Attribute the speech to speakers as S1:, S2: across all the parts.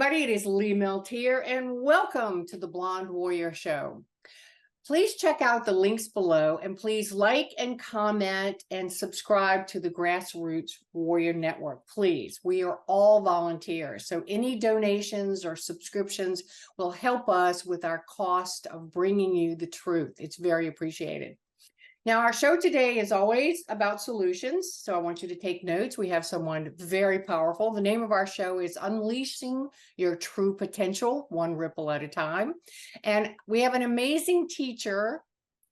S1: everybody. It is Milteer, and welcome to the Blonde Warrior Show. Please check out the links below, and please like and comment and subscribe to the Grassroots Warrior Network. Please, we are all volunteers, so any donations or subscriptions will help us with our cost of bringing you the truth. It's very appreciated. Now, our show today is always about solutions, so I want you to take notes. We have someone very powerful. The name of our show is Unleashing Your True Potential, One Ripple at a Time. And we have an amazing teacher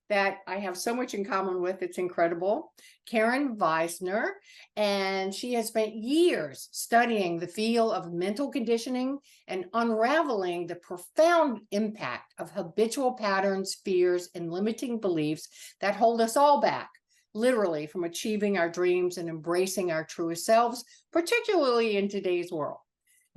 S1: that I have so much in common with. It's incredible. Karen Vizer, and she has spent years studying the field of mental conditioning and unraveling the profound impact of habitual patterns, fears, and limiting beliefs that hold us all back, literally, from achieving our dreams and embracing our truest selves, particularly in today's world.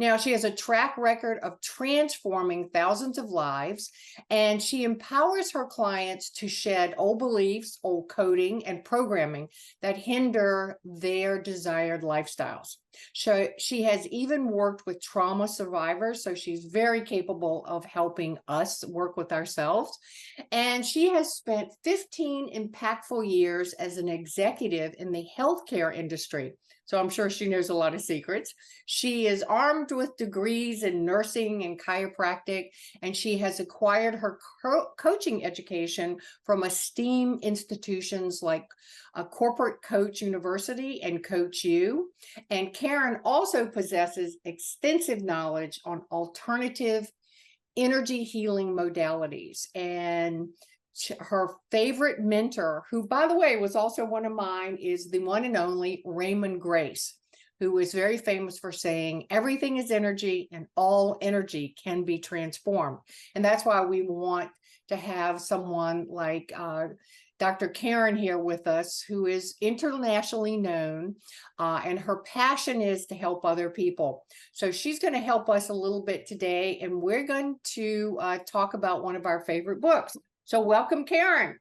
S1: Now, she has a track record of transforming thousands of lives, and she empowers her clients to shed old beliefs, old coding, and programming that hinder their desired lifestyles. She has even worked with trauma survivors, so she's very capable of helping us work with ourselves. And she has spent 15 impactful years as an executive in the healthcare industry. So I'm sure she knows a lot of secrets. She is armed with degrees in nursing and chiropractic, and she has acquired her coaching education from esteemed institutions like Corporate Coach University and Coach U. And Karen also possesses extensive knowledge on alternative energy healing modalities. And her favorite mentor, who, by the way, was also one of mine, is the one and only Raymond Grace, who is very famous for saying everything is energy and all energy can be transformed. And that's why we want to have someone like Dr. Karen here with us, who is internationally known, and her passion is to help other people. So she's going to help us a little bit today, and we're going to talk about one of our favorite books. So welcome, Karen.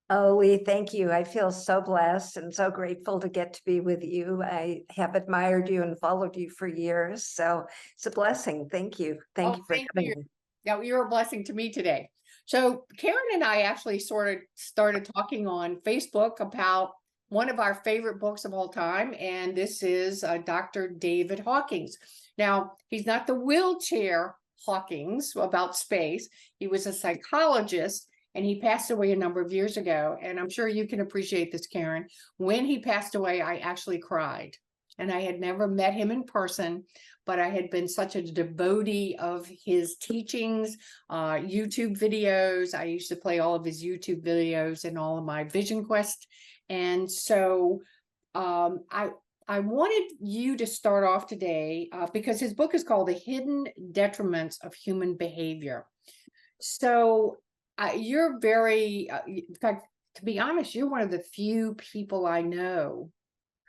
S2: Oh, Lee, thank you. I feel so blessed and so grateful to get to be with you. I have admired you and followed you for years. So it's a blessing. Thank you. Thank you for coming.
S1: Yeah, you're a blessing to me today. So Karen and I actually sort of started talking on Facebook about one of our favorite books of all time. And this is Dr. David Hawkins. Now, he's not the wheelchair Hawkins about space. He was a psychologist, and he passed away a number of years ago. And I'm sure you can appreciate this, Karen. When he passed away, I actually cried. And I had never met him in person, but I had been such a devotee of his teachings, YouTube videos. I used to play all of his YouTube videos in all of my Vision Quest. And so I wanted you to start off today because his book is called The Hidden Detriments of Human Behavior. So you're very, in fact, to be honest, you're one of the few people I know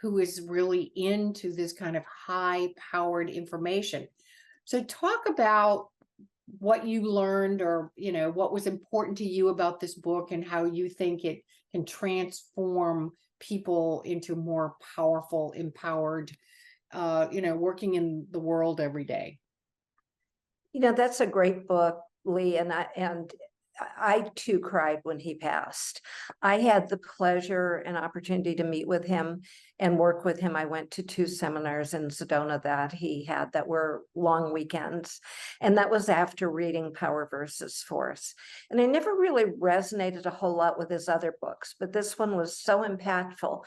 S1: who is really into this kind of high-powered information. So talk about what you learned, or what was important to you about this book, and how you think it can transform people into more powerful, empowered, working in the world every day.
S2: That's a great book, Lee, and I too cried when he passed. I had the pleasure and opportunity to meet with him and work with him. I went to 2 seminars in Sedona that he had that were long weekends. And that was after reading Power versus Force. And I never really resonated a whole lot with his other books, but this one was so impactful.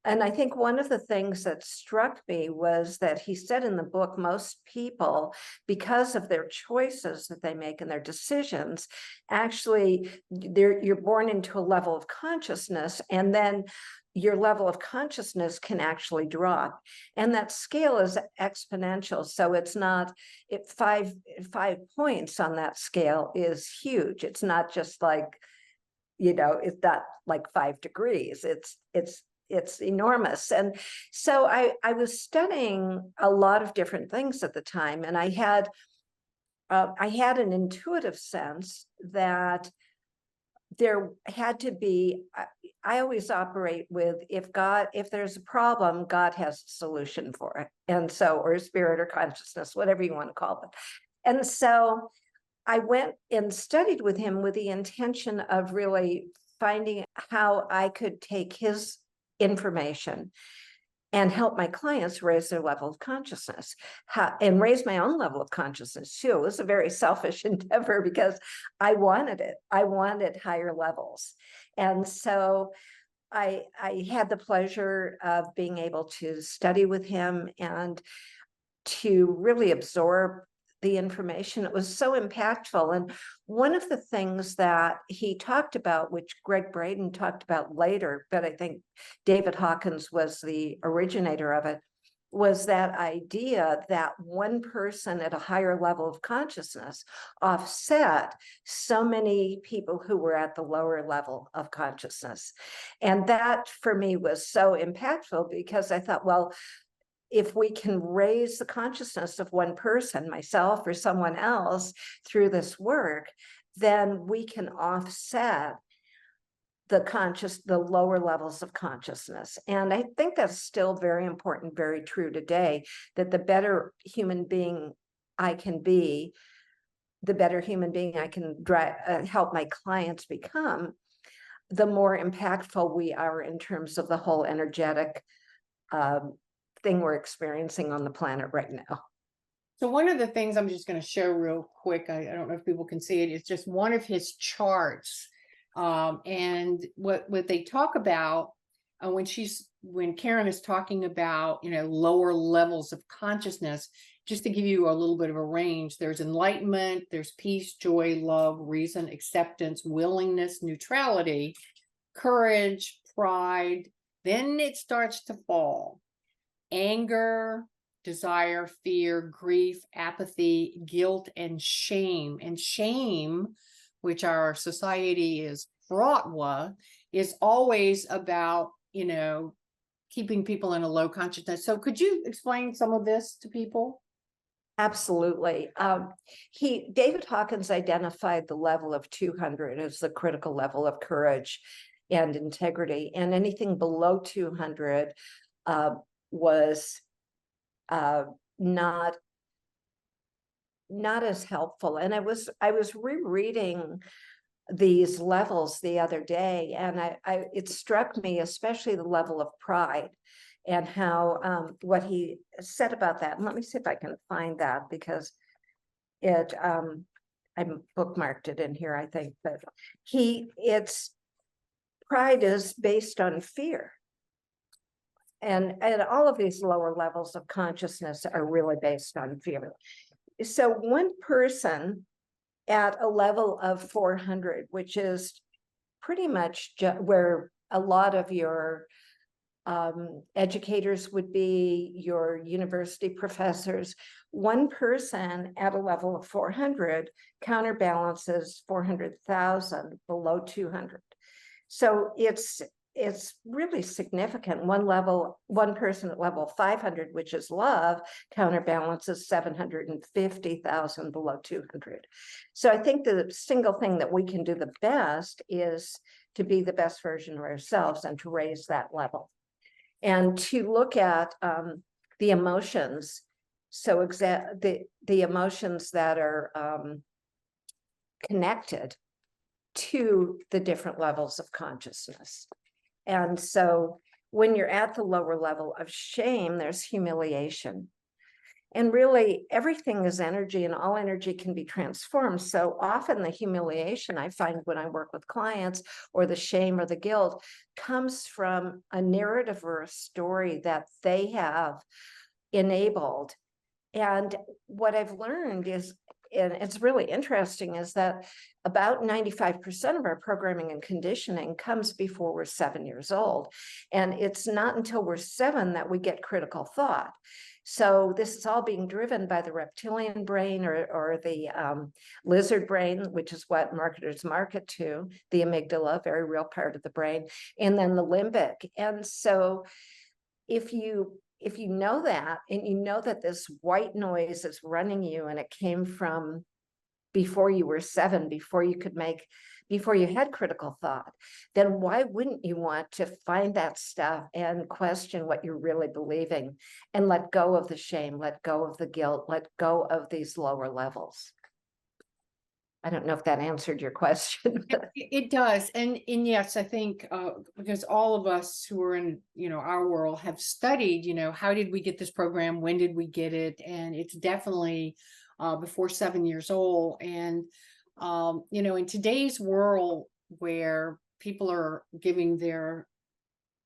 S2: And I think one of the things that struck me was that he said in the book, most people, because of their choices that they make and their decisions, actually, you're born into a level of consciousness, and then your level of consciousness can actually drop. And that scale is exponential. So it's not, 5 points on that scale is huge. It's not just like, it's not like 5 degrees. It's enormous. And so I was studying a lot of different things at the time, and I had an intuitive sense that there had to be, I always operate with, if there's a problem, God has a solution for it. And so, or spirit or consciousness, whatever you want to call it. And so I went and studied with him with the intention of really finding how I could take his information and help my clients raise their level of consciousness, and raise my own level of consciousness too. It was a very selfish endeavor because I wanted it. I wanted higher levels. And so I had the pleasure of being able to study with him and to really absorb the information. It was so impactful. And one of the things that he talked about, which Greg Braden talked about later, but I think David Hawkins was the originator of it, was that idea that one person at a higher level of consciousness offset so many people who were at the lower level of consciousness. And that for me was so impactful because I thought, well, if we can raise the consciousness of one person, myself or someone else, through this work, then we can offset the lower levels of consciousness. And I think that's still very important, very true today, that the better human being I can be, the better human being I can help my clients become, the more impactful we are in terms of the whole energetic thing we're experiencing on the planet right now.
S1: So one of the things I'm just going to show real quick, I don't know if people can see it, it's just one of his charts. And what they talk about when Karen is talking about, lower levels of consciousness, just to give you a little bit of a range, there's enlightenment, there's peace, joy, love, reason, acceptance, willingness, neutrality, courage, pride. Then it starts to fall. Anger, desire, fear, grief, apathy, guilt, and shame. And shame, which our society is fraught with, is always about, keeping people in a low consciousness. So could you explain some of this to people?
S2: Absolutely. David Hawkins identified the level of 200 as the critical level of courage and integrity, and anything below 200 was not as helpful. And I was rereading these levels the other day, and it struck me, especially the level of pride and how what he said about that. And let me see if I can find that, because I bookmarked it in here, I think, but pride is based on fear. And all of these lower levels of consciousness are really based on fear. So one person at a level of 400, which is pretty much where a lot of your educators would be, your university professors, one person at a level of 400 counterbalances 400,000 below 200. So it's really significant. One person at level 500, which is love, counterbalances 750,000 below 200. So I think the single thing that we can do the best is to be the best version of ourselves and to raise that level. And to look at the emotions. So the emotions that are connected to the different levels of consciousness. And so when you're at the lower level of shame, there's humiliation. And really, everything is energy, and all energy can be transformed. So often the humiliation I find when I work with clients, or the shame or the guilt, comes from a narrative or a story that they have enabled. And what I've learned is, and it's really interesting, is that about 95% of our programming and conditioning comes before we're 7 years old. And it's not until we're 7 that we get critical thought. So this is all being driven by the reptilian brain or the lizard brain, which is what marketers market to, the amygdala, very real part of the brain, and then the limbic. And so if you know that, and you know that this white noise is running you, and it came from before you were 7, before you could make before you had critical thought, then why wouldn't you want to find that stuff and question what you're really believing and let go of the shame, let go of the guilt, let go of these lower levels? I don't know if that answered your question.
S1: It does. And yes, I think because all of us who are in, our world have studied, how did we get this program? When did we get it? And it's definitely before 7 years old. And, in today's world where people are giving their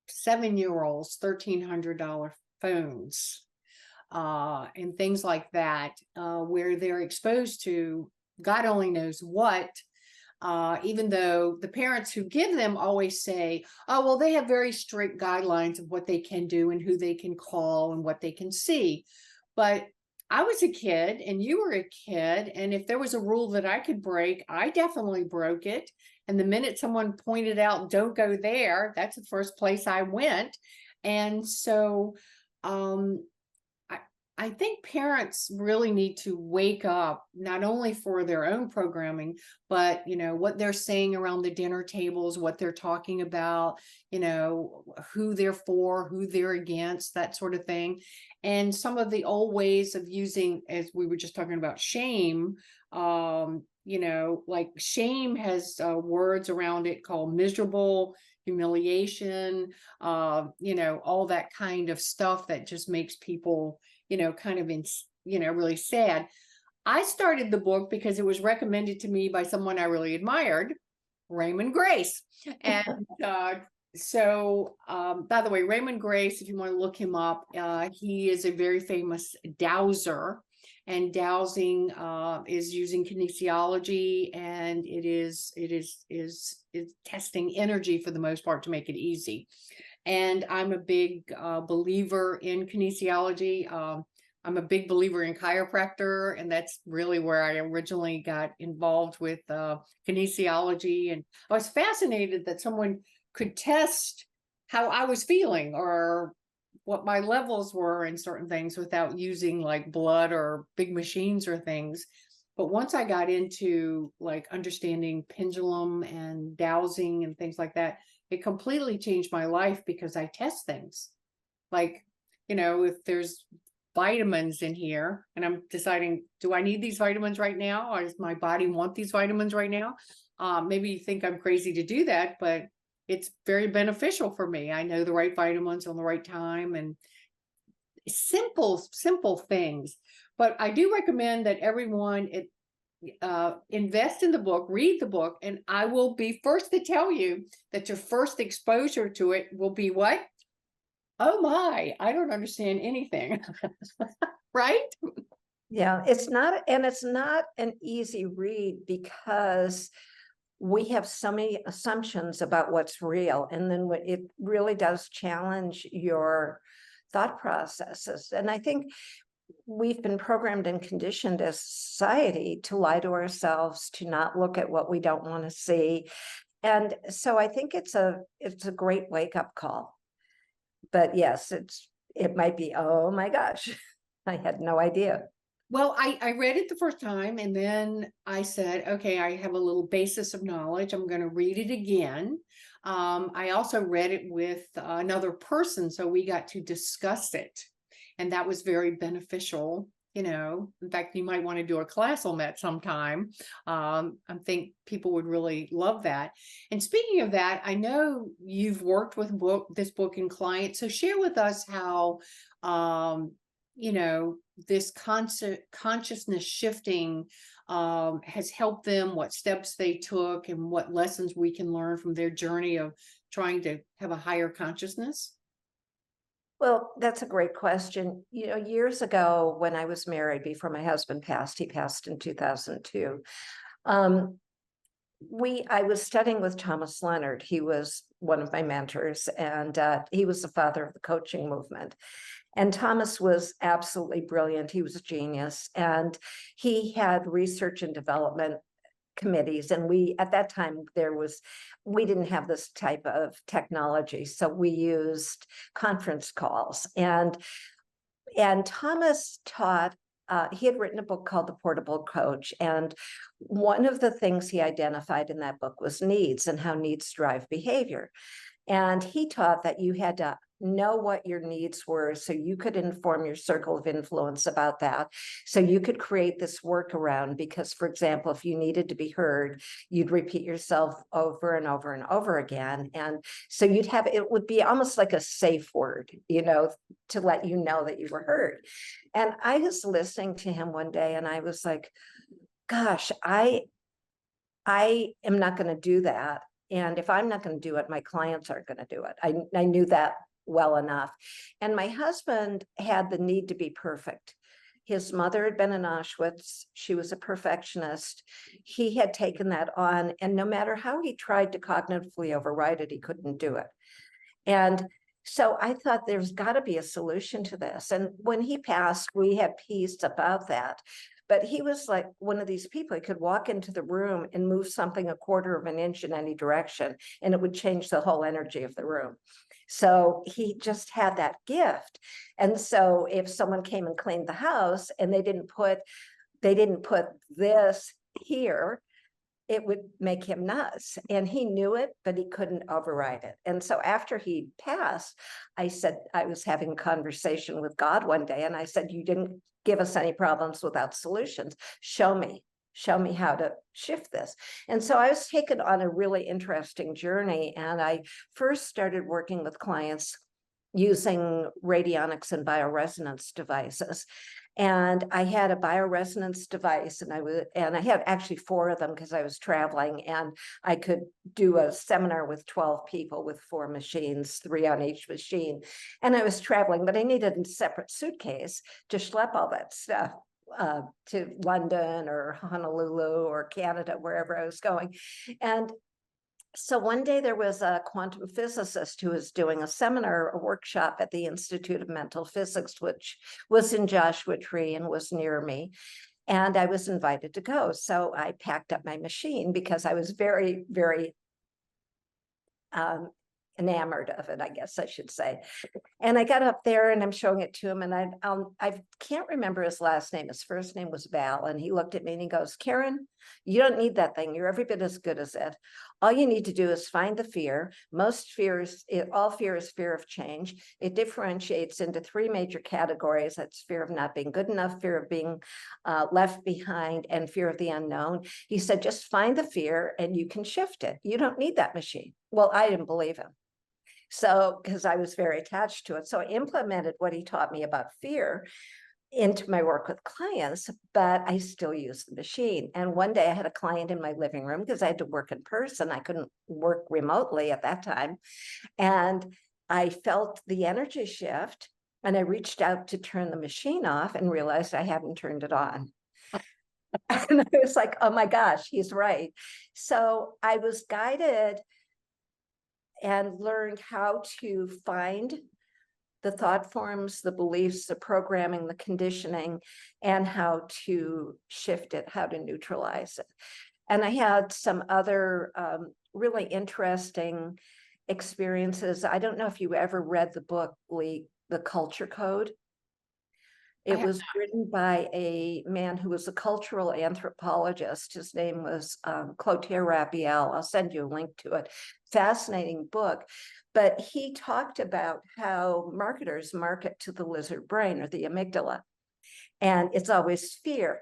S1: 7-year-olds $1,300 phones and things like that, where they're exposed to God only knows what, even though the parents who give them always say, oh, well, they have very strict guidelines of what they can do and who they can call and what they can see. But I was a kid and you were a kid. And if there was a rule that I could break, I definitely broke it. And the minute someone pointed out, don't go there, that's the first place I went. And so, I think parents really need to wake up, not only for their own programming, but, what they're saying around the dinner tables, what they're talking about, who they're for, who they're against, that sort of thing. And some of the old ways of using, as we were just talking about shame, like shame has words around it called miserable, humiliation, all that kind of stuff that just makes people kind of really sad. I started the book because it was recommended to me by someone I really admired, Raymond Grace. And so, by the way, Raymond Grace, if you want to look him up, he is a very famous dowser. And dowsing is using kinesiology, and it is testing energy for the most part to make it easy. And I'm a big believer in kinesiology. I'm a big believer in chiropractor, and that's really where I originally got involved with kinesiology. And I was fascinated that someone could test how I was feeling or what my levels were in certain things without using like blood or big machines or things. But once I got into like understanding pendulum and dowsing and things like that, it completely changed my life because I test things. Like, if there's vitamins in here and I'm deciding, do I need these vitamins right now? Or does my body want these vitamins right now? Maybe you think I'm crazy to do that, but it's very beneficial for me. I know the right vitamins on the right time and simple things. But I do recommend that everyone invest in the book, read the book, and I will be first to tell you that your first exposure to it will be what? Oh my, I don't understand anything. Right?
S2: Yeah, it's not an easy read because we have so many assumptions about what's real. And then it really does challenge your thought processes. And I think we've been programmed and conditioned as society to lie to ourselves, to not look at what we don't want to see. And so I think it's a great wake-up call. But yes, it might be, oh my gosh, I had no idea.
S1: Well, I read it the first time and then I said, okay, I have a little basis of knowledge. I'm going to read it again. I also read it with another person, so we got to discuss it. And that was very beneficial. In fact, you might want to do a class on that sometime. I think people would really love that. And speaking of that, I know you've worked with this book in clients. So share with us how, this consciousness shifting has helped them, what steps they took, and what lessons we can learn from their journey of trying to have a higher consciousness.
S2: Well, that's a great question. Years ago when I was married, before my husband passed, he passed in 2002. I was studying with Thomas Leonard. He was one of my mentors, and he was the father of the coaching movement. And Thomas was absolutely brilliant. He was a genius, and he had research and development committees. And at that time, we didn't have this type of technology. So we used conference calls, and Thomas taught he had written a book called The Portable Coach. And one of the things he identified in that book was needs and how needs drive behavior. And he taught that you had to know what your needs were so you could inform your circle of influence about that. So you could create this workaround because, for example, if you needed to be heard, you'd repeat yourself over and over and over again. And so you'd have, it would be almost like a safe word, you know, to let you know that you were heard. And I was listening to him one day and I was like, gosh, I am not going to do that. And if I'm not going to do it, my clients aren't going to do it. I knew that well enough. And my husband had the need to be perfect. His mother had been in Auschwitz. She was a perfectionist. He had taken that on. And no matter how he tried to cognitively override it, he couldn't do it. And so I thought there's got to be a solution to this. And when he passed, we had peace about that. But he was like one of these people, he could walk into the room and move something a quarter of an inch in any direction, and it would change the whole energy of the room. So he just had that gift. And so if someone came and cleaned the house and they didn't put this here, it would make him nuts. And he knew it, but he couldn't override it. And so after he passed, I said, I was having a conversation with God one day, and I said, you didn't give us any problems without solutions. Show me how to shift this. And so I was taken on a really interesting journey. And I first started working with clients using radionics and bioresonance devices. And I had a bioresonance device, and I had actually 4 of them because I was traveling, and I could do a seminar with 12 people with 4 machines, 3 on each machine. And I was traveling, but I needed a separate suitcase to schlep all that stuff to London or Honolulu or Canada, wherever I was going. And so one day there was a quantum physicist who was doing a seminar, a workshop at the Institute of Mental Physics, which was in Joshua Tree and was near me. And I was invited to go. So I packed up my machine because I was very, very enamored of it, I guess I should say. And I got up there and I'm showing it to him, and I can't remember his last name. His first name was Val. And he looked at me and he goes, Karen, you don't need that thing. You're every bit as good as it. All you need to do is find the fear. All fear is fear of change. It differentiates into 3 major categories. That's fear of not being good enough, fear of being left behind, and fear of the unknown. He said, just find the fear and you can shift it. You don't need that machine. Well, I didn't believe him. So, because I was very attached to it. So I implemented what he taught me about fear into my work with clients, but I still use the machine. And one day I had a client in my living room because I had to work in person. I couldn't work remotely at that time. And I felt the energy shift, and I reached out to turn the machine off and realized I hadn't turned it on. And I was like, oh my gosh, he's right. So I was guided and learned how to find the thought forms, the beliefs, the programming, the conditioning, and how to shift it, how to neutralize it. And I had some other really interesting experiences. I don't know if you ever read the book, Lee, The Culture Code. It was written by a man who was a cultural anthropologist. His name was Clotaire Rapiel. I'll send you a link to it. Fascinating book. But he talked about how marketers market to the lizard brain, or the amygdala. And it's always fear.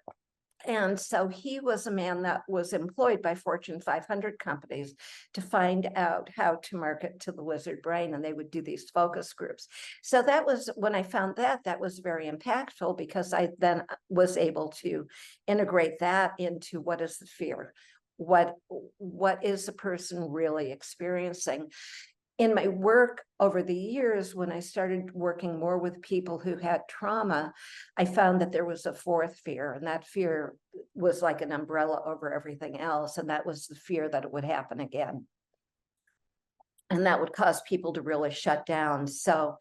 S2: And so he was a man that was employed by Fortune 500 companies to find out how to market to the lizard brain, and they would do these focus groups. So that was, when I found that was very impactful, because I then was able to integrate that into what is the fear, what is the person really experiencing. In my work over the years, when I started working more with people who had trauma, I found that there was a 4th fear, and that fear was like an umbrella over everything else. And that was the fear that it would happen again. And that would cause people to really shut down. So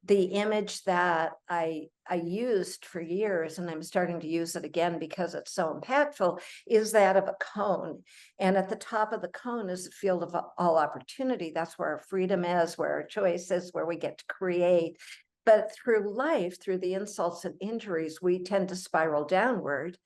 S2: the image that I used for years, and I'm starting to use it again because it's so impactful, is that of a cone. And at the top of the cone is the field of all opportunity. That's where our freedom is, where our choice is, where we get to create. But through life, through the insults and injuries, we tend to spiral downward,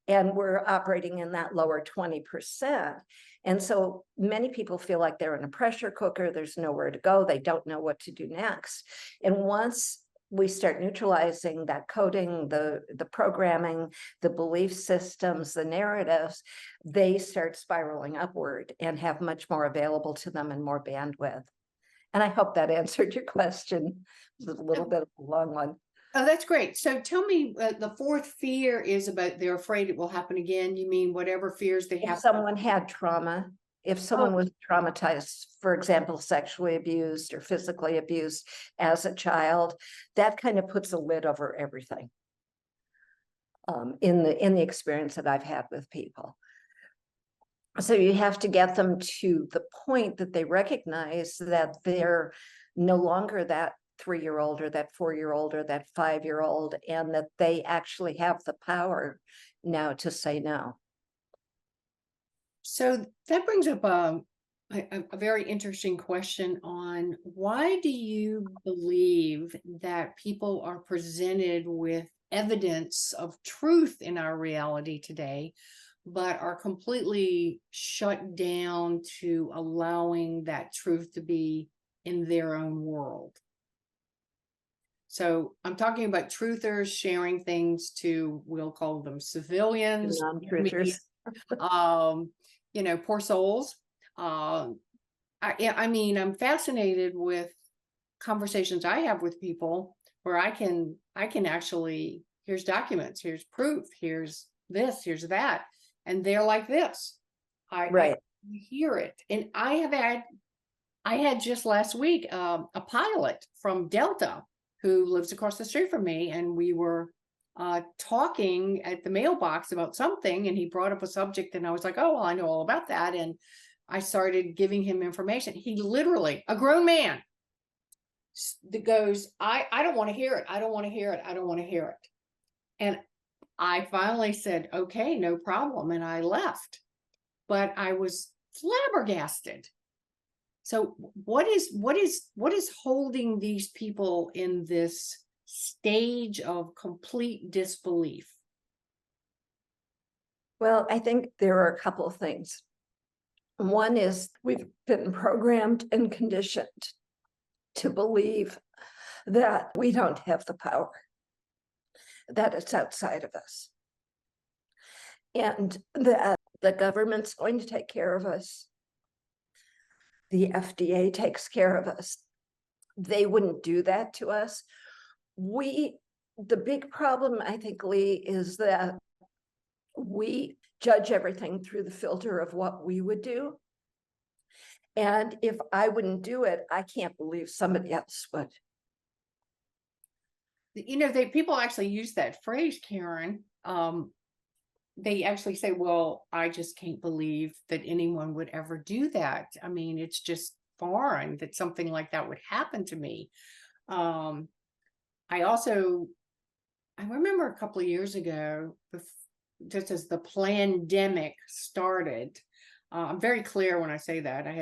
S2: and we're operating in that lower 20%. And so many people feel like they're in a pressure cooker. There's nowhere to go. They don't know what to do next. And once we start neutralizing that coding, the programming, the belief systems, the narratives, they start spiraling upward and have much more available to them and more bandwidth. And I hope that answered your question. It was a little bit of a long one.
S1: Oh, that's great. So tell me, the fourth fear is about they're afraid it will happen again. You mean whatever fears they
S2: If
S1: have?
S2: someone had trauma, if someone was traumatized, for example, sexually abused or physically abused as a child, that kind of puts a lid over everything. In the experience that I've had with people. So you have to get them to the point that they recognize that they're no longer that 3-year-old or that 4-year-old or that 5-year-old, and that they actually have the power now to say no.
S1: So that brings up a very interesting question on why do you believe that people are presented with evidence of truth in our reality today, but are completely shut down to allowing that truth to be in their own world? So I'm talking about truthers sharing things to, we'll call them civilians,
S2: Non-truthers.
S1: poor souls. I mean, I'm fascinated with conversations I have with people where I can actually, here's documents, here's proof, here's this, here's that, and they're like this. I hear it, and I had just last week a pilot from Delta who lives across the street from me, and we were talking at the mailbox about something, and he brought up a subject, and I was like, oh, well, I know all about that, and I started giving him information. He literally, a grown man, that goes, I don't want to hear it. I don't want to hear it. I don't want to hear it. And I finally said, okay, no problem, and I left. But I was flabbergasted. So what is holding these people in this stage of complete disbelief?
S2: Well, I think there are a couple of things. One is we've been programmed and conditioned to believe that we don't have the power, that it's outside of us, and that the government's going to take care of us. The FDA takes care of us. They wouldn't do that to us. The big problem, I think, Lee, is that we judge everything through the filter of what we would do. And if I wouldn't do it, I can't believe somebody else would.
S1: People actually use that phrase, Karen. They actually say, well, I just can't believe that anyone would ever do that. I mean, it's just foreign that something like that would happen to me. I remember a couple of years ago, just as the pandemic started, I'm very clear when I say that. I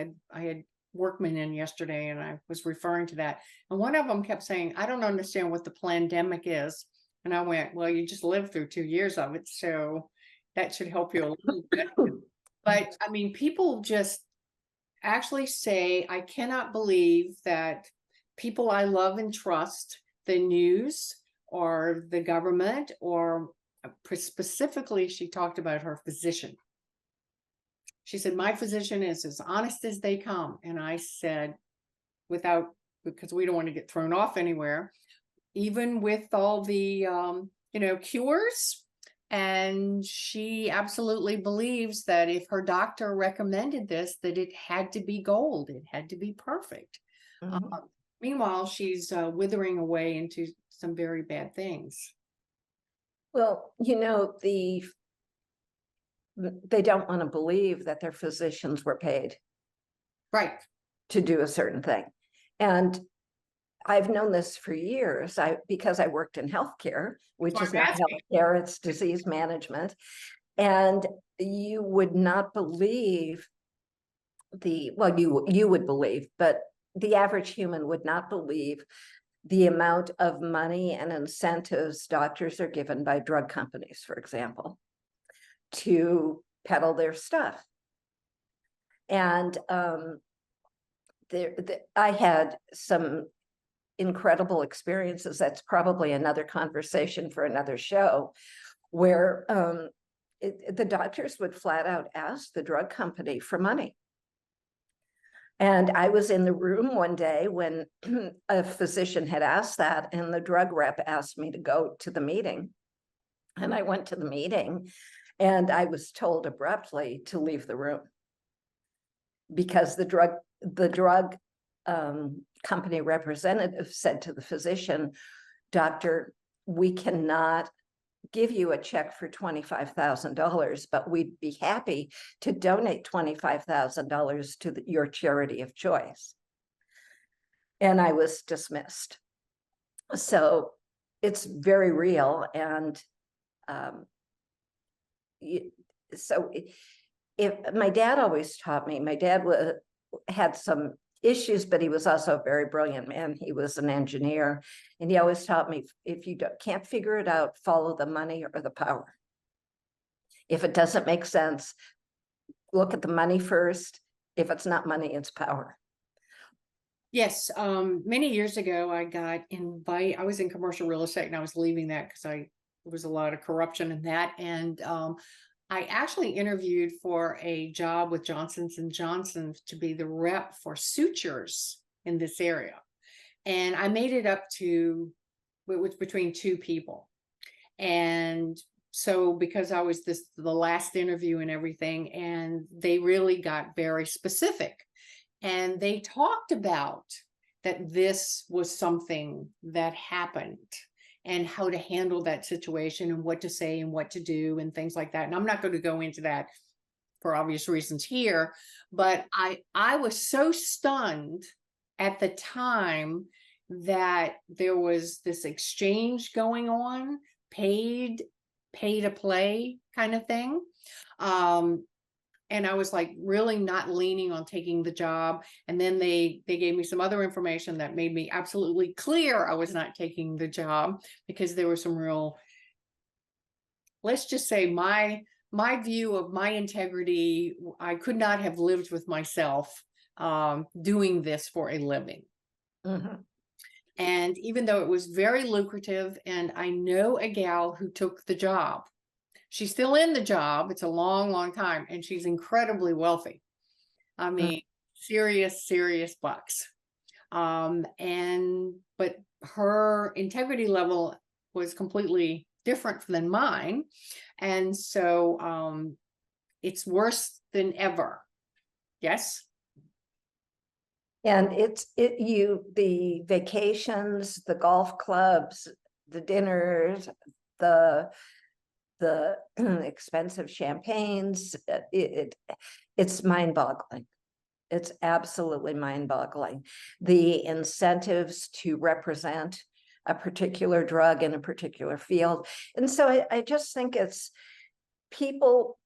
S1: had workmen in yesterday, and I was referring to that. And one of them kept saying, I don't understand what the pandemic is. And I went, well, you just lived through 2 years of it, so that should help you a little bit. But I mean, people just actually say, I cannot believe that people I love and trust, the news or the government, or specifically, she talked about her physician. She said, my physician is as honest as they come. And I said, because we don't want to get thrown off anywhere, even with all the, cures. And she absolutely believes that if her doctor recommended this, that it had to be gold. It had to be perfect.
S2: Mm-hmm.
S1: Meanwhile, she's withering away into some very bad things.
S2: Well, they don't want to believe that their physicians were paid
S1: Right.
S2: to do a certain thing. And I've known this for years because I worked in healthcare, which is not healthcare, it's disease management. And you would not believe you would believe, but the average human would not believe the amount of money and incentives doctors are given by drug companies, for example, to peddle their stuff. And I had some incredible experiences. That's probably another conversation for another show, where the doctors would flat out ask the drug company for money. And I was in the room one day when a physician had asked that, and the drug rep asked me to go to the meeting. And I went to the meeting, and I was told abruptly to leave the room because the drug company representative said to the physician, "Doctor, we cannot give you a check for $25,000, but we'd be happy to donate $25,000 to your charity of choice." And I was dismissed. So it's very real. And so if my dad always taught me, my dad had some issues, but he was also a very brilliant man. He was an engineer, and he always taught me, if you can't figure it out, follow the money or the power. If it doesn't make sense, look at the money first. If it's not money, it's power.
S1: Yes, many years ago, I got invited. I was in commercial real estate, and I was leaving that because there was a lot of corruption in that. And I actually interviewed for a job with Johnson's & Johnson to be the rep for sutures in this area. And I made it up to, it was between two people. And so because I was the last interview and everything, and they really got very specific. And they talked about that this was something that happened, and how to handle that situation, and what to say and what to do and things like that. And I'm not going to go into that for obvious reasons here, but I was so stunned at the time that there was this exchange going on, pay to play kind of thing. And I was like really not leaning on taking the job. And then they gave me some other information that made me absolutely clear I was not taking the job, because there was some real, let's just say my view of my integrity, I could not have lived with myself doing this for a living.
S2: Mm-hmm.
S1: And even though it was very lucrative, and I know a gal who took the job, she's still in the job. It's a long, long time, and she's incredibly wealthy. I mean, serious bucks. But her integrity level was completely different than mine. And so it's worse than ever. Yes.
S2: And the vacations, the golf clubs, the dinners, the expensive champagnes, it's mind-boggling. It's absolutely mind-boggling. The incentives to represent a particular drug in a particular field. And so I just think people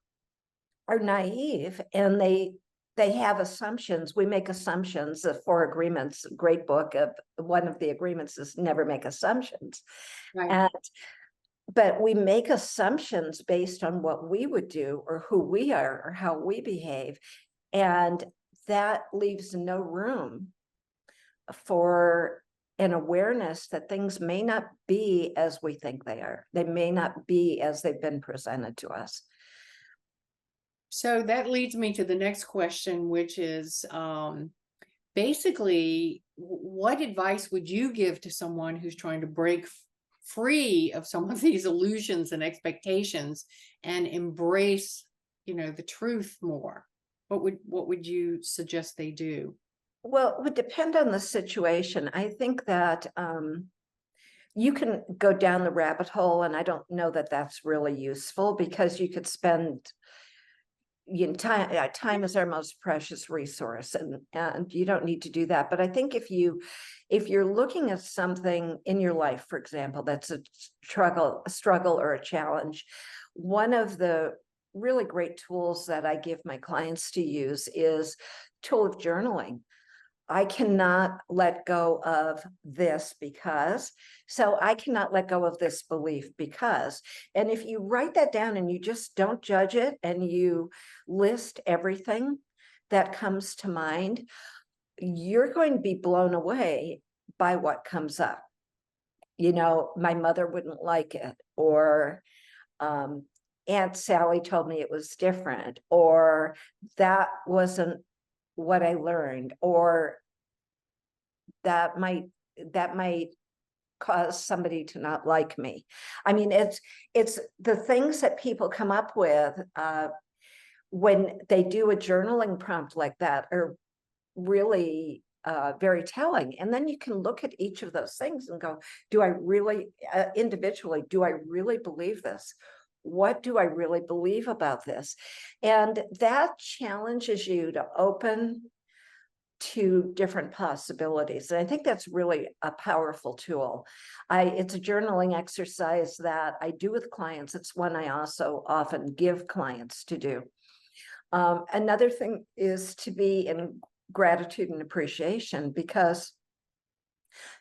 S2: are naive, and they have assumptions. We make assumptions. The 4 Agreements, a great book, one of the agreements is never make assumptions.
S1: Right.
S2: But we make assumptions based on what we would do, or who we are, or how we behave. And that leaves no room for an awareness that things may not be as we think they are. They may not be as they've been presented to us.
S1: So that leads me to the next question, which is basically, what advice would you give to someone who's trying to break free of some of these illusions and expectations and embrace, the truth more? What would you suggest they do?
S2: Well, it would depend on the situation. I think that you can go down the rabbit hole, and I don't know that that's really useful, because you could spend time is our most precious resource, and you don't need to do that. But I think if you're looking at something in your life, for example, that's a struggle or a challenge, one of the really great tools that I give my clients to use is tool of journaling. I cannot let go of this because, so I cannot let go of this belief because, and if you write that down and you just don't judge it and you list everything that comes to mind, you're going to be blown away by what comes up. You know, my mother wouldn't like it, or Aunt Sally told me it was different, or that wasn't what I learned, or that might cause somebody to not like me. I mean, it's the things that people come up with when they do a journaling prompt like that are really very telling. And then you can look at each of those things and go, do I really, individually, do I really believe this? What do I really believe about this? And that challenges you to open to different possibilities. And I think that's really a powerful tool. It's a journaling exercise that I do with clients. It's one I also often give clients to do. Another thing is to be in gratitude and appreciation, because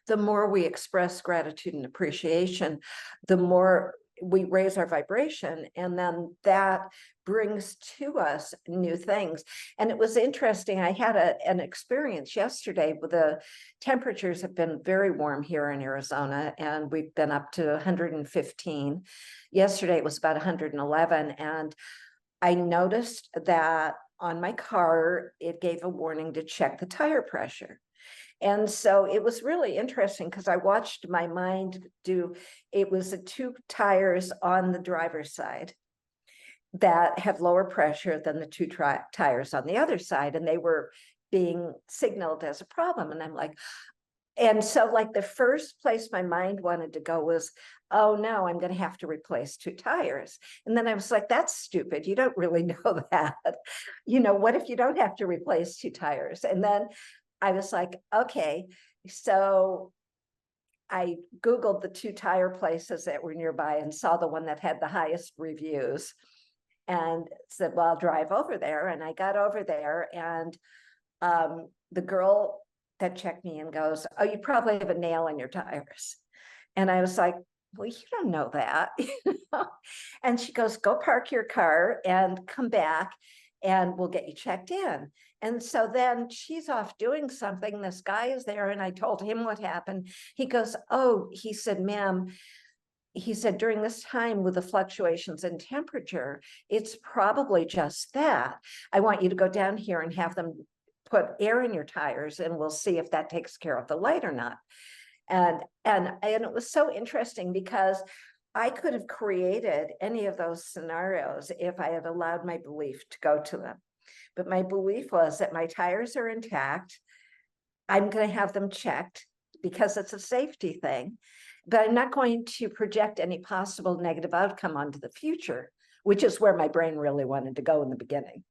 S2: the more we express gratitude and appreciation, the more we raise our vibration, and then that brings to us new things. And it was interesting. I had an experience yesterday with the temperatures have been very warm here in Arizona, and we've been up to 115. Yesterday it was about 111, and I noticed that on my car, it gave a warning to check the tire pressure. And so it was really interesting because I watched my mind do, it was the 2 tires on the driver's side that have lower pressure than the 2 tires on the other side. And they were being signaled as a problem. And I'm like, and so like the first place my mind wanted to go was, oh no, I'm going to have to replace 2 tires. And then I was like, that's stupid. You don't really know that. You know, what if you don't have to replace 2 tires? And then I was like, okay, so I Googled the 2 tire places that were nearby and saw the one that had the highest reviews and said, well, I'll drive over there. And I got over there, and the girl that checked me in goes, oh, you probably have a nail in your tires. And I was like, well, you don't know that. And she goes, go park your car and come back and we'll get you checked in. And so then she's off doing something. This guy is there, and I told him what happened. He goes, oh, he said, ma'am, he said, during this time with the fluctuations in temperature, it's probably just that. I want you to go down here and have them put air in your tires, and we'll see if that takes care of the light or not. And it was so interesting because I could have created any of those scenarios if I had allowed my belief to go to them. But my belief was that my tires are intact. I'm going to have them checked because it's a safety thing, but I'm not going to project any possible negative outcome onto the future, which is where my brain really wanted to go in the beginning.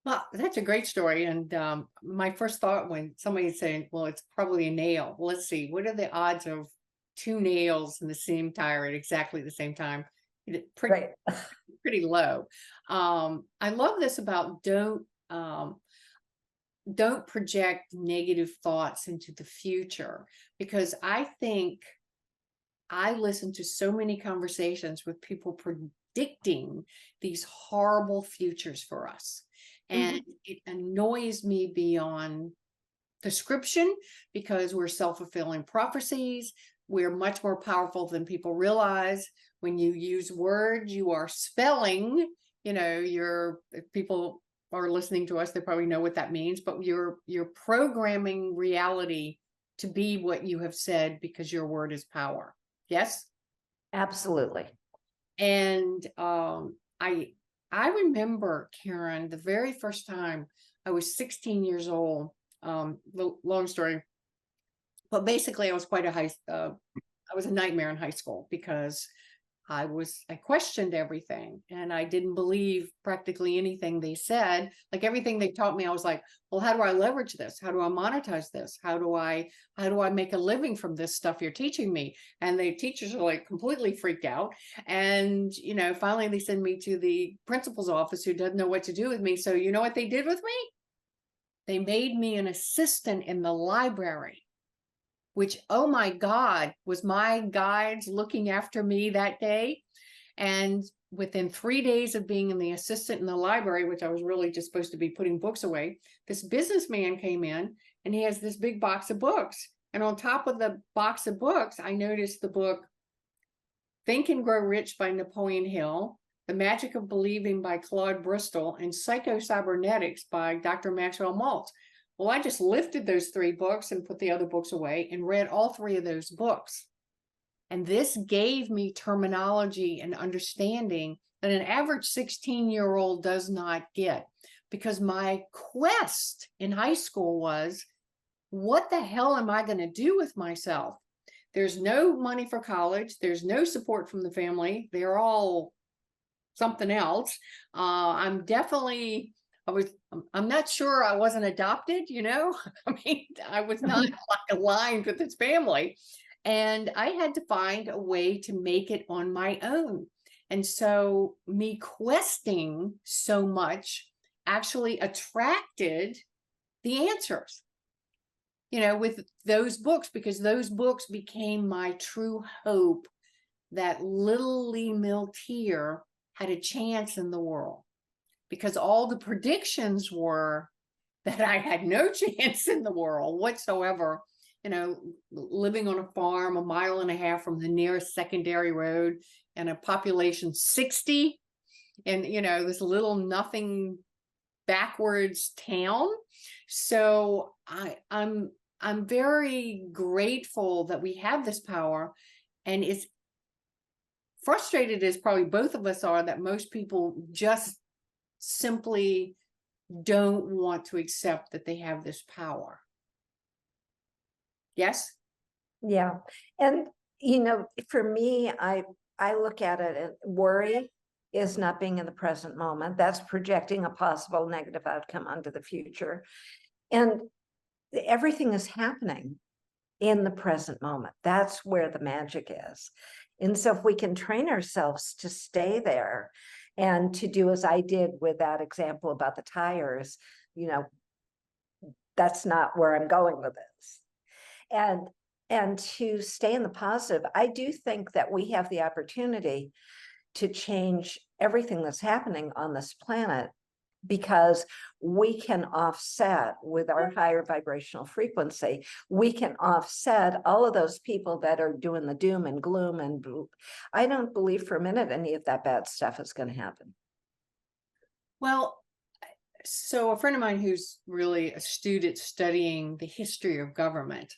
S1: Well, that's a great story. And my first thought when somebody's saying, well, it's probably a nail. Well, let's see, what are the odds of 2 nails in the same tire at exactly the same time? Pretty,
S2: Right.
S1: pretty low. I love this about don't project negative thoughts into the future, because I think I listen to so many conversations with people predicting these horrible futures for us. And it annoys me beyond description, because we're self-fulfilling prophecies. We're much more powerful than people realize. When you use words, you are spelling, you know, if people are listening to us, they probably know what that means, but you're programming reality to be what you have said, because your word is power. Yes?
S2: Absolutely.
S1: And I remember, Karen, the very first time I was 16 years old. Long story, but basically I was I was a nightmare in high school, because I questioned everything, and I didn't believe practically anything they said. Like everything they taught me, I was like, well, how do I leverage this? How do I monetize this? How do I make a living from this stuff you're teaching me? And the teachers are like completely freaked out. And, you know, finally they send me to the principal's office, who doesn't know what to do with me. So you know what they did with me? they made me an assistant in the library, which, oh my God, was my guides looking after me that day. And within 3 days of being the assistant in the library, which I was really just supposed to be putting books away, this businessman came in and he has this big box of books. And on top of the box of books, I noticed the book Think and Grow Rich by Napoleon Hill, The Magic of Believing by Claude Bristol, and Psycho-Cybernetics by Dr. Maxwell Maltz. Well, I just lifted those 3 books and put the other books away and read all 3 of those books. And this gave me terminology and understanding that an average 16-year-old does not get, because my quest in high school was, what the hell am I going to do with myself? There's no money for college. There's no support from the family. They're all something else. I'm not sure I wasn't adopted, I mean, I was not like aligned with this family. And I had to find a way to make it on my own. And so me questing so much actually attracted the answers, with those books, because those books became my true hope that little Lee Milteer had a chance in the world, because all the predictions were that I had no chance in the world whatsoever. Living on a farm 1.5 miles from the nearest secondary road, and a population 60, and this little nothing backwards town. So I'm very grateful that we have this power, and it's frustrated as probably both of us are that most people just simply don't want to accept that they have this power. Yes.
S2: Yeah. And, for me, I look at it and worry is not being in the present moment. That's projecting a possible negative outcome onto the future. And everything is happening in the present moment. That's where the magic is. And so if we can train ourselves to stay there and to do as I did with that example about the tires, that's not where I'm going with this. And to stay in the positive, I do think that we have the opportunity to change everything that's happening on this planet, because we can offset with our higher vibrational frequency. We can offset all of those people that are doing the doom and gloom, and I don't believe for a minute any of that bad stuff is going to happen.
S1: Well, so a friend of mine who's really astute at studying the history of government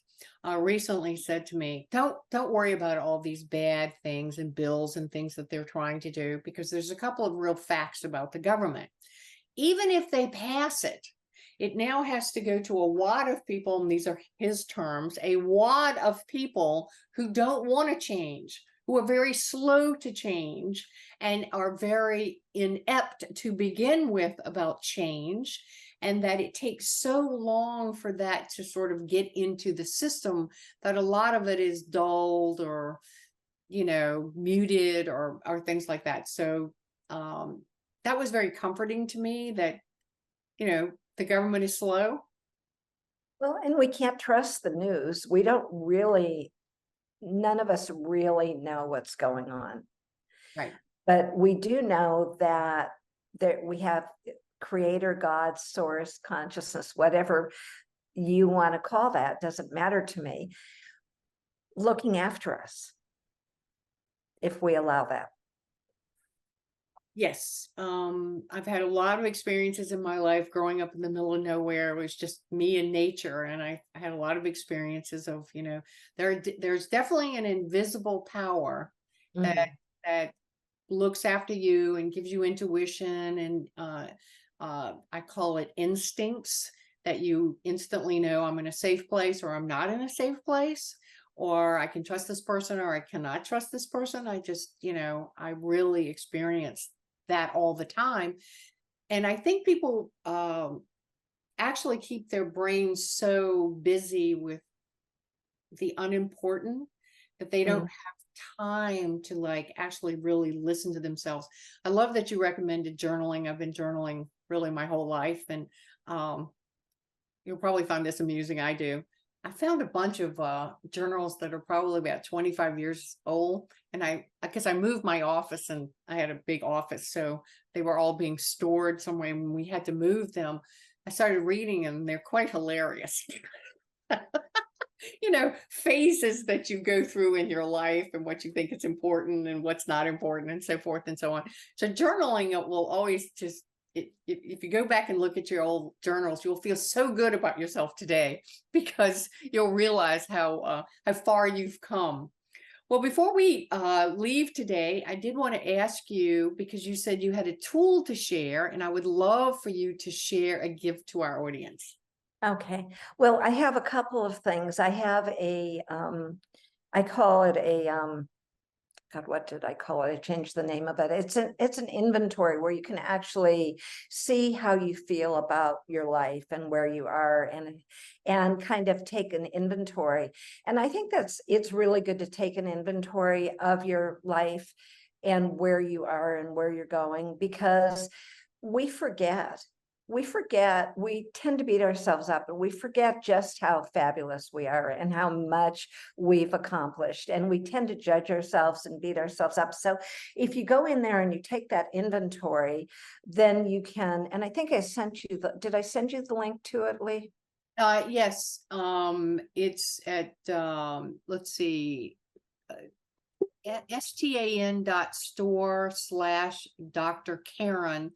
S1: recently said to me, don't worry about all these bad things and bills and things that they're trying to do, because there's a couple of real facts about the government. Even if they pass it, it now has to go to a wad of people, and these are his terms, a wad of people who don't want to change, who are very slow to change, and are very inept to begin with about change, and that it takes so long for that to sort of get into the system that a lot of it is dulled or, muted or things like that. So that was very comforting to me that, the government is slow.
S2: Well, and we can't trust the news. We don't really, none of us really know what's going on.
S1: Right.
S2: But we do know that we have creator, God, source, consciousness, whatever you want to call that, doesn't matter to me, looking after us, if we allow that.
S1: Yes. I've had a lot of experiences in my life growing up in the middle of nowhere. It was just me and nature. And I had a lot of experiences of, there's definitely an invisible power that looks after you and gives you intuition. And I call it instincts, that you instantly know I'm in a safe place or I'm not in a safe place, or I can trust this person or I cannot trust this person. I just, I really experience that all the time. And I think people actually keep their brains so busy with the unimportant that they don't have time to actually really listen to themselves. I love that you recommended journaling. I've been journaling really my whole life. And You'll probably find this amusing. I do. I found a bunch of journals that are probably about 25 years old. And because I moved my office and I had a big office, so they were all being stored somewhere. And when we had to move them, I started reading them. They're quite hilarious. Phases that you go through in your life and what you think is important and what's not important and so forth and so on. So journaling it will always just, if you go back and look at your old journals, you'll feel so good about yourself today because you'll realize how far you've come. Well, before we leave today, I did want to ask you, because you said you had a tool to share, and I would love for you to share a gift to our audience.
S2: Okay, well, I have a couple of things. I have I call it a, God, what did I call it? I changed the name of it. It's an inventory where you can actually see how you feel about your life and where you are, and kind of take an inventory. And I think it's really good to take an inventory of your life and where you are and where you're going, because we forget. We tend to beat ourselves up, and we forget just how fabulous we are and how much we've accomplished. And we tend to judge ourselves and beat ourselves up. So if you go in there and you take that inventory, then you can, and I think I sent you did I send you the link to it, Lee?
S1: Yes, it's at, let's see, stan.store/Dr. Karen.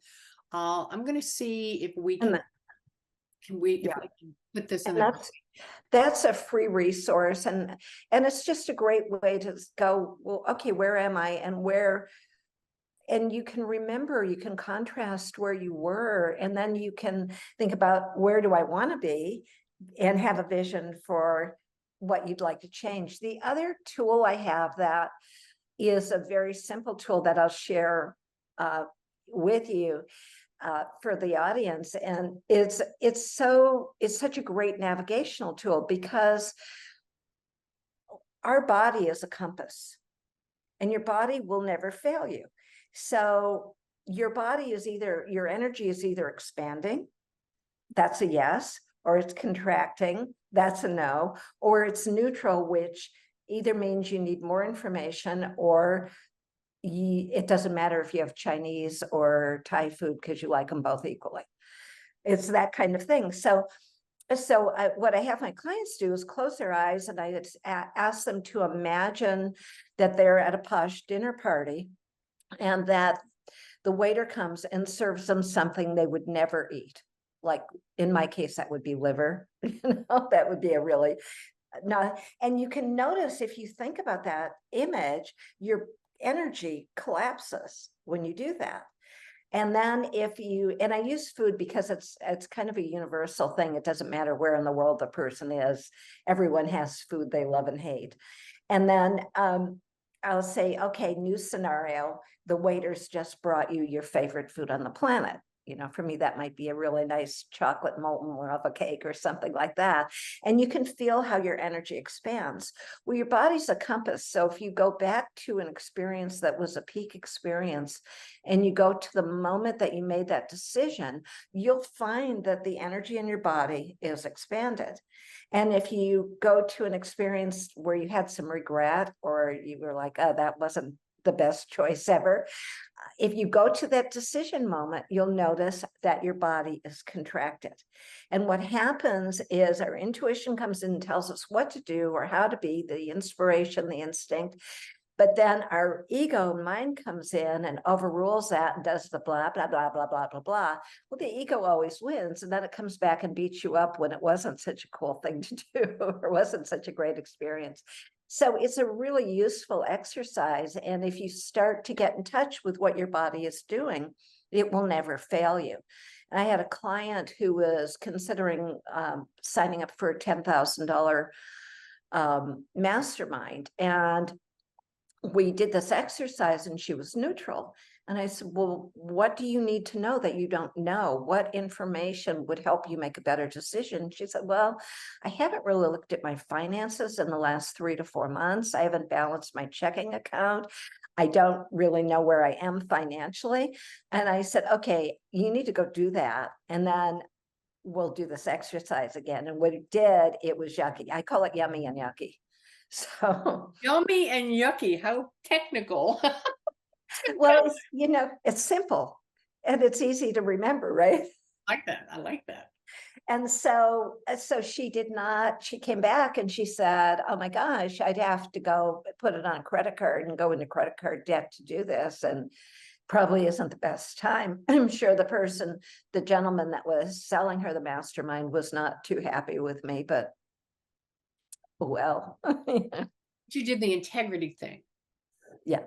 S1: I'm going to see if we can, if we can put this in
S2: And that's a free resource, and it's just a great way to go, well, okay, where am I, and you can remember, you can contrast where you were, and then you can think about, where do I want to be, and have a vision for what you'd like to change. The other tool I have that is a very simple tool that I'll share with you for the audience, and it's such a great navigational tool, because our body is a compass, and your body will never fail you. So your body is your energy is either expanding, that's a yes, or it's contracting, that's a no, or it's neutral, which either means you need more information, or it doesn't matter if you have Chinese or Thai food, because you like them both equally. It's that kind of thing. So what I have my clients do is close their eyes, and I ask them to imagine that they're at a posh dinner party, and that the waiter comes and serves them something they would never eat. Like in my case, that would be liver. That would be a really not. And you can notice, if you think about that image, your energy collapses when you do that. And then and I use food because it's kind of a universal thing. It doesn't matter where in the world the person is. Everyone has food they love and hate. And then I'll say, okay, new scenario. The waiters just brought you your favorite food on the planet. For me, that might be a really nice chocolate molten lava cake or something like that. And you can feel how your energy expands. Well, your body's a compass. So if you go back to an experience that was a peak experience, and you go to the moment that you made that decision, you'll find that the energy in your body is expanded. And if you go to an experience where you had some regret, or you were like, oh, that wasn't the best choice ever, if you go to that decision moment, you'll notice that your body is contracted. And what happens is our intuition comes in and tells us what to do or how to be, the inspiration, the instinct. But then our ego mind comes in and overrules that and does the blah, blah, blah, blah, blah, blah, blah. Well, the ego always wins. And then it comes back and beats you up when it wasn't such a cool thing to do, or wasn't such a great experience. So it's a really useful exercise. And if you start to get in touch with what your body is doing, it will never fail you. And I had a client who was considering signing up for a $10,000 mastermind. And we did this exercise, and she was neutral. And I said, well, what do you need to know that you don't know? What information would help you make a better decision? She said, well, I haven't really looked at my finances in the last 3 to 4 months. I haven't balanced my checking account. I don't really know where I am financially. And I said, okay, you need to go do that. And then we'll do this exercise again. And what it did, it was yucky. I call it yummy and yucky. So,
S1: Yummy and yucky. How technical.
S2: well, it's simple and it's easy to remember, right?
S1: I like that. I like that.
S2: And so she came back and she said, oh my gosh, I'd have to go put it on a credit card and go into credit card debt to do this. And probably isn't the best time. I'm sure the gentleman that was selling her the mastermind was not too happy with me, but well.
S1: You did the integrity thing.
S2: Yeah.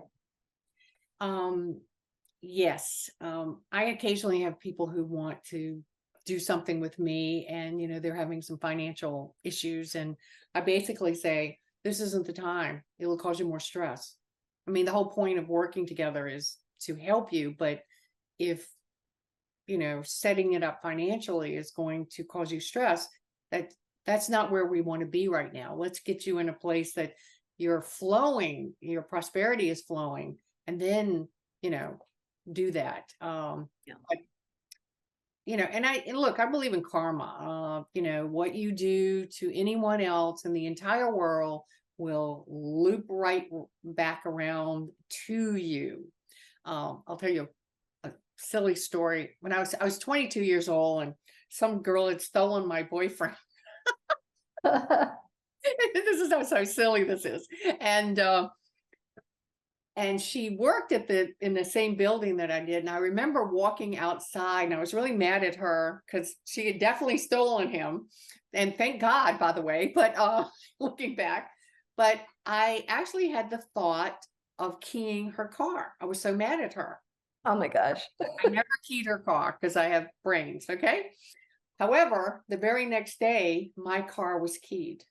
S1: Yes. I occasionally have people who want to do something with me and, they're having some financial issues. And I basically say, this isn't the time. It'll cause you more stress. I mean, the whole point of working together is to help you. But if, setting it up financially is going to cause you stress, that's not where we want to be right now. Let's get you in a place that you're flowing, your prosperity is flowing, and then, do that.
S2: Yeah.
S1: But, and look, I believe in karma. What you do to anyone else in the entire world will loop right back around to you. I'll tell you a silly story. When I was 22 years old, and some girl had stolen my boyfriend. This is how silly this is. And she worked in the same building that I did. And I remember walking outside and I was really mad at her because she had definitely stolen him. And thank God, by the way, but looking back, but I actually had the thought of keying her car. I was so mad at her.
S2: Oh my gosh.
S1: I never keyed her car because I have brains. Okay. However, the very next day, my car was keyed.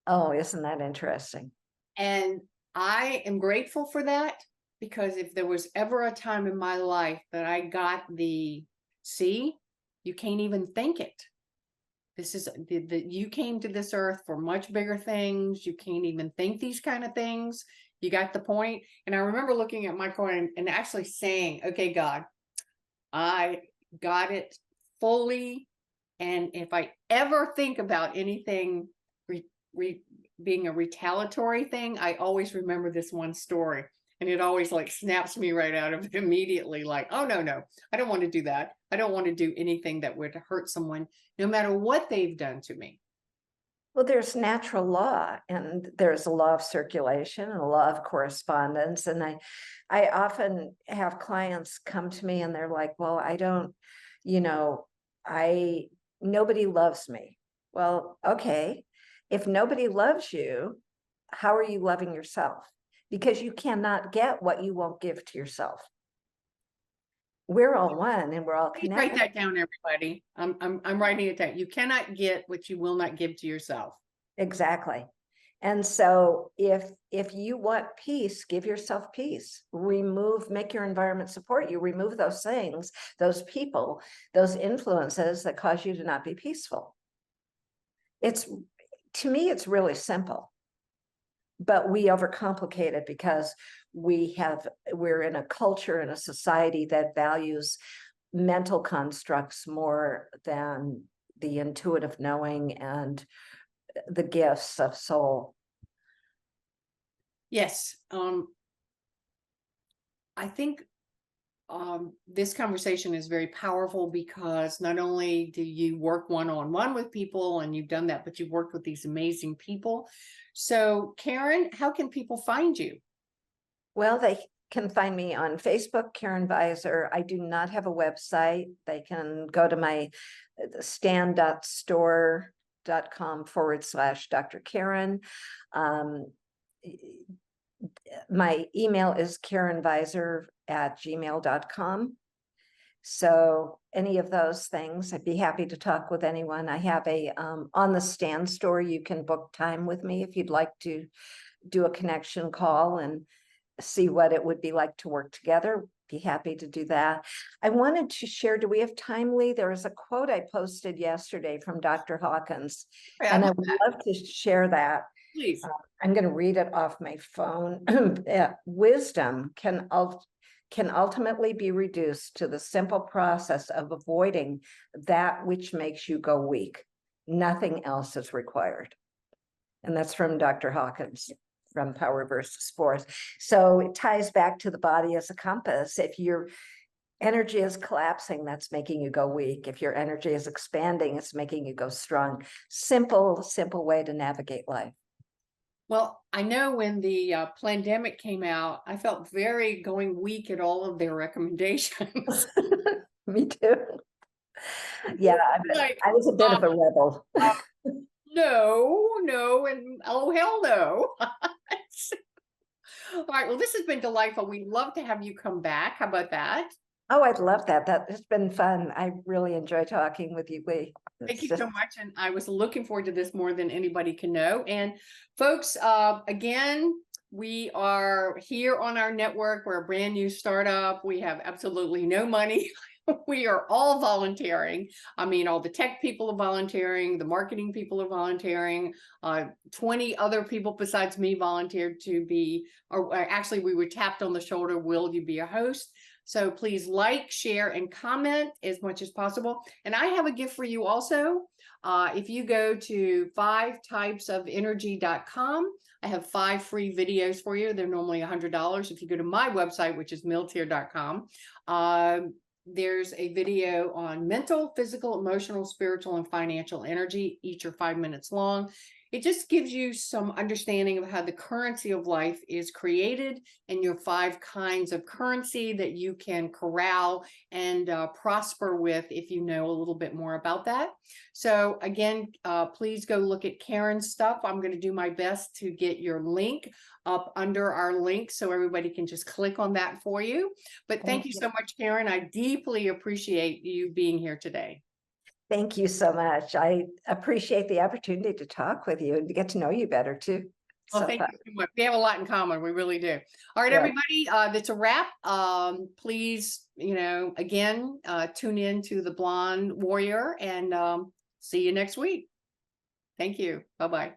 S2: Oh, isn't that interesting?
S1: And I am grateful for that, because if there was ever a time in my life that I got see, you can't even think it. This is you came to this earth for much bigger things. You can't even think these kind of things. You got the point? And I remember looking at my car and actually saying, okay, God, I got it fully. And if I ever think about anything being a retaliatory thing, I always remember this one story, and it always like snaps me right out of it immediately. Like, oh no, I don't want to do that. I don't want to do anything that would hurt someone, no matter what they've done to me.
S2: Well, there's natural law, and there's a law of circulation and a law of correspondence. And I often have clients come to me and they're like, well, I don't, nobody loves me. Well, okay. If nobody loves you, how are you loving yourself? Because you cannot get what you won't give to yourself. We're all one and we're all connected.
S1: Write that down, everybody. I'm writing it down. You cannot get what you will not give to yourself.
S2: Exactly. And so if you want peace, give yourself peace. Make your environment support you. Remove those things, those people, those influences that cause you to not be peaceful. To me, it's really simple, but we overcomplicate it because we're in a culture and a society that values mental constructs more than the intuitive knowing and the gifts of soul.
S1: Yes. I think this conversation is very powerful, because not only do you work one-on-one with people, and you've done that, but you've worked with these amazing people. So Karen, how can people find you?
S2: Well, they can find me on Facebook, Karen Vizer. I do not have a website. They can go to my stand.store.com/Dr. Karen. My email is karenvizer@gmail.com. So any of those things, I'd be happy to talk with anyone. I have a on the stand store. You can book time with me if you'd like to do a connection call and see what it would be like to work together. Be happy to do that. I wanted to share, do we have time, Lee? There was a quote I posted yesterday from Dr. Hawkins, and I would love to share that.
S1: Please.
S2: I'm going to read it off my phone. Wisdom can can ultimately be reduced to the simple process of avoiding that which makes you go weak. Nothing else is required. And that's from Dr. Hawkins from Power versus Force. So it ties back to the body as a compass. If your energy is collapsing, that's making you go weak. If your energy is expanding, it's making you go strong. Simple, simple way to navigate life.
S1: Well, I know when the pandemic came out, I felt very going weak at all of their recommendations.
S2: Me too. Yeah,
S1: Like,
S2: I was a bit of a rebel.
S1: no, and oh, hell no. All right, well, this has been delightful. We'd love to have you come back. How about that?
S2: Oh, I'd love that. That has been fun. I really enjoy talking with you, Lee.
S1: Thank
S2: It's
S1: you so
S2: just,
S1: much. And I was looking forward to this more than anybody can know. And folks, again, we are here on our network. We're a brand new startup. We have absolutely no money. We are all volunteering. I mean, all the tech people are volunteering, the marketing people are volunteering, 20 other people besides me volunteered to be, or actually we were tapped on the shoulder, will you be a host? So please like, share, and comment as much as possible. And I have a gift for you also. If you go to 5typesofenergy.com, I have 5 free videos for you. They're normally $100. If you go to my website, which is milteer.com, there's a video on mental, physical, emotional, spiritual, and financial energy. Each are 5 minutes long. It just gives you some understanding of how the currency of life is created and your 5 kinds of currency that you can corral and prosper with if you know a little bit more about that. So again, please go look at Karen's stuff. I'm going to do my best to get your link up under our link so everybody can just click on that for you. But thank you so much, Karen. I deeply appreciate you being here today.
S2: thank you so much. I appreciate the opportunity to talk with you and to get to know you better too.
S1: Well,
S2: So
S1: thank
S2: fun.
S1: you so much. We have a lot in common. We really do. All right,
S2: Yeah.
S1: everybody, that's a wrap. Please, again, tune in to the Blonde Warrior and see you next week. Thank you. Bye-bye.